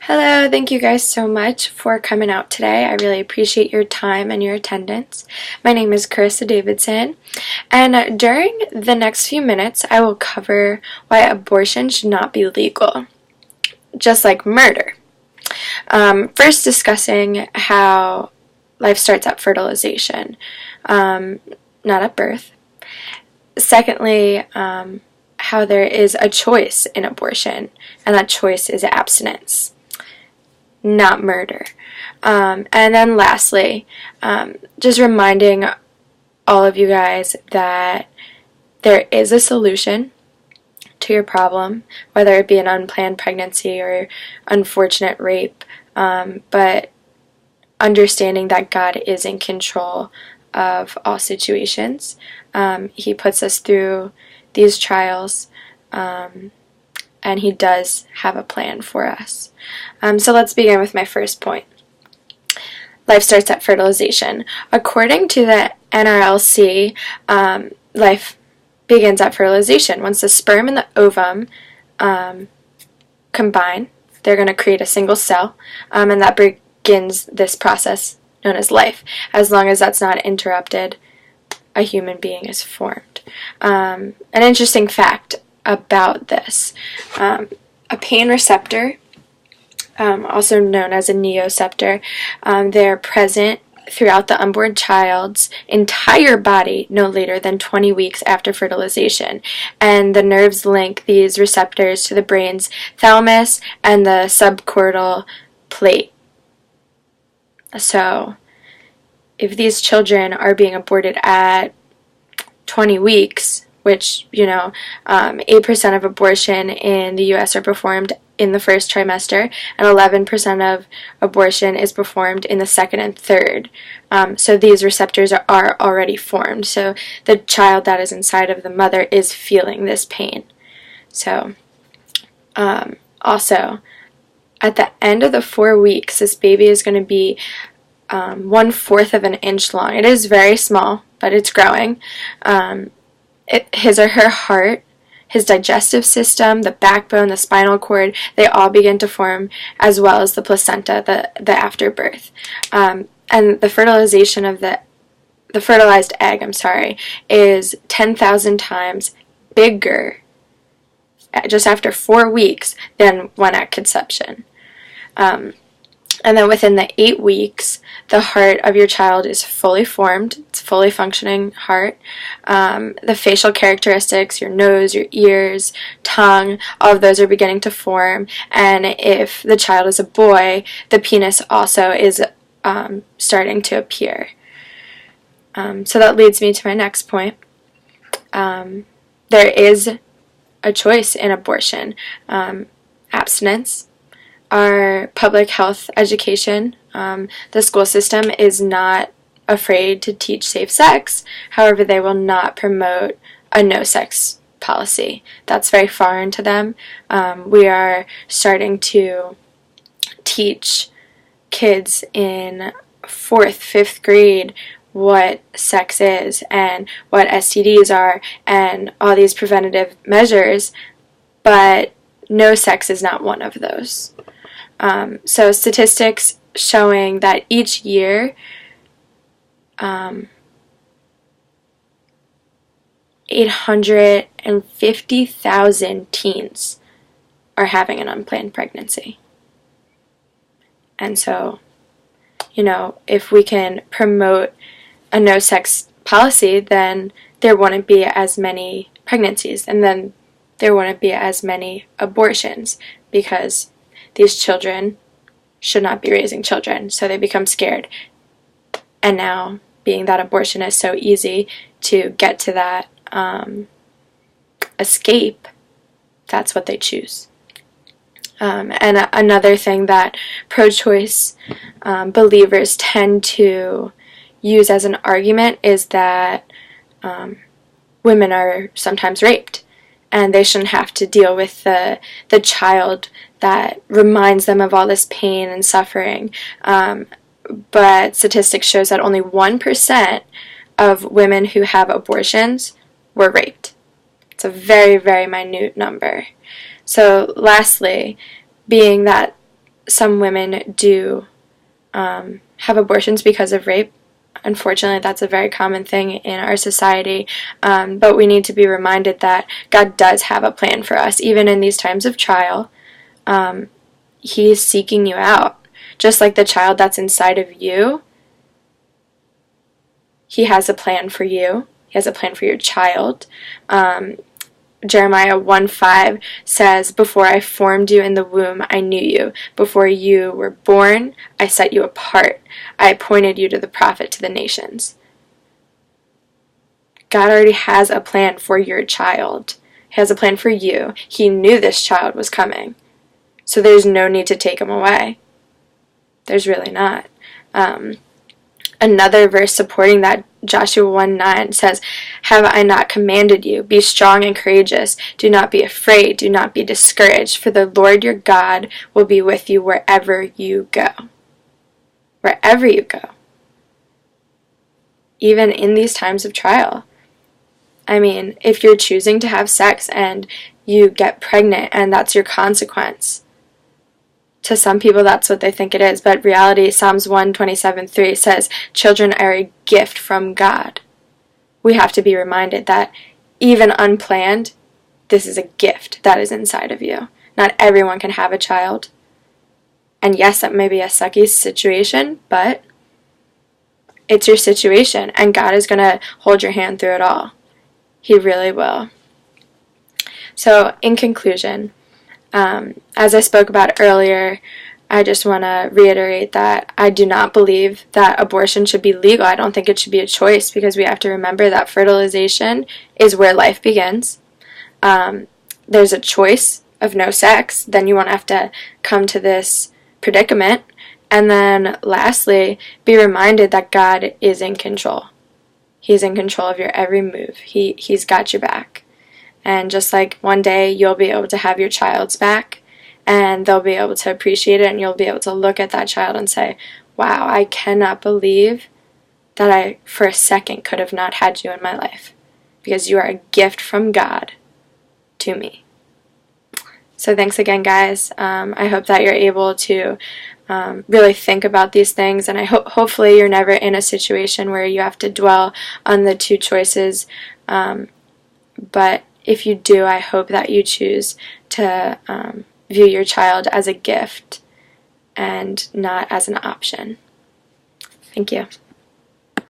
Hello, thank you guys so much for coming out today. I really appreciate your time and your attendance. My name is Carissa Davidson, and during the next few minutes, I will cover why abortion should not be legal, just like murder. First, discussing how life starts at fertilization, not at birth. Secondly, how there is a choice in abortion, and that choice is abstinence, not murder. And then lastly, just reminding all of you guys that there is a solution to your problem, whether it be an unplanned pregnancy or unfortunate rape, but understanding that God is in control of all situations. He puts us through these trials, and He does have a plan for us. So let's begin with my first point. Life starts at fertilization. According to the NRLC, life begins at fertilization. Once the sperm and the ovum combine, they're going to create a single cell, and that begins this process known as life. As long as that's not interrupted, a human being is formed. An interesting fact about this, a pain receptor, also known as a nociceptor, they're present throughout the unborn child's entire body no later than 20 weeks after fertilization, and the nerves link these receptors to the brain's thalamus and the subcortical plate. So if these children are being aborted at 20 weeks, which, 8% of abortion in the U.S. are performed in the first trimester, and 11% of abortion is performed in the second and third. So these receptors are already formed. So the child that is inside of the mother is feeling this pain. So also, at the end of the 4 weeks, this baby is going to be 1/4 of an inch long. It is very small, but it's growing. His or her heart, his digestive system, the backbone, the spinal cord, they all begin to form, as well as the placenta, the afterbirth. And the fertilization of the fertilized egg, is 10,000 times bigger just after 4 weeks than when at conception. And then within the 8 weeks, the heart of your child is fully formed. It's a fully functioning heart. The facial characteristics, your nose, your ears, tongue, all of those are beginning to form. And if the child is a boy, the penis also is starting to appear. So that leads me to my next point. There is a choice in abortion. Abstinence. Our public health education, the school system is not afraid to teach safe sex. However, they will not promote a no-sex policy. That's very foreign to them. We are starting to teach kids in 4th, 5th grade what sex is and what STDs are and all these preventative measures, but no sex is not one of those. So statistics showing that each year 850,000 teens are having an unplanned pregnancy. And so, if we can promote a no-sex policy, then there wouldn't be as many pregnancies, and then there wouldn't be as many abortions, because these children should not be raising children, so they become scared. And now, being that abortion is so easy to get to that escape, that's what they choose. And another thing that pro-choice believers tend to use as an argument is that women are sometimes raped, and they shouldn't have to deal with the child that reminds them of all this pain and suffering. But statistics shows that only 1% of women who have abortions were raped. It's a very, very minute number. So lastly, being that some women do have abortions because of rape. Unfortunately, that's a very common thing in our society, but we need to be reminded that God does have a plan for us. Even in these times of trial, He is seeking you out. Just like the child that's inside of you, He has a plan for you. He has a plan for your child. Jeremiah 1:5 says, "Before I formed you in the womb, I knew you. Before you were born, I set you apart. I appointed you to the prophet to the nations." God already has a plan for your child. He has a plan for you. He knew this child was coming. So there's no need to take him away. There's really not. Another verse supporting that, Joshua 1:9 says, "Have I not commanded you? Be strong and courageous. Do not be afraid. Do not be discouraged. For the Lord your God will be with you wherever you go." Wherever you go. Even in these times of trial. I mean, if you're choosing to have sex and you get pregnant and that's your consequence, to some people that's what they think it is, but reality, Psalms 127:3 says, "Children are a gift from God." We have to be reminded that even unplanned, this is a gift that is inside of you. Not everyone can have a child. And yes, that may be a sucky situation, but it's your situation, and God is going to hold your hand through it all. He really will. So, in conclusion, as I spoke about earlier, I just want to reiterate that I do not believe that abortion should be legal. I don't think it should be a choice, because we have to remember that fertilization is where life begins. There's a choice of no sex, then you won't have to come to this predicament. And then lastly, be reminded that God is in control. He's in control of your every move. He's got your back. And just like one day you'll be able to have your child's back, and they'll be able to appreciate it, and you'll be able to look at that child and say, wow, I cannot believe that I for a second could have not had you in my life, because you are a gift from God to me. So thanks again, guys. I hope that you're able to really think about these things, and I hopefully you're never in a situation where you have to dwell on the two choices, but if you do, I hope that you choose to view your child as a gift and not as an option. Thank you.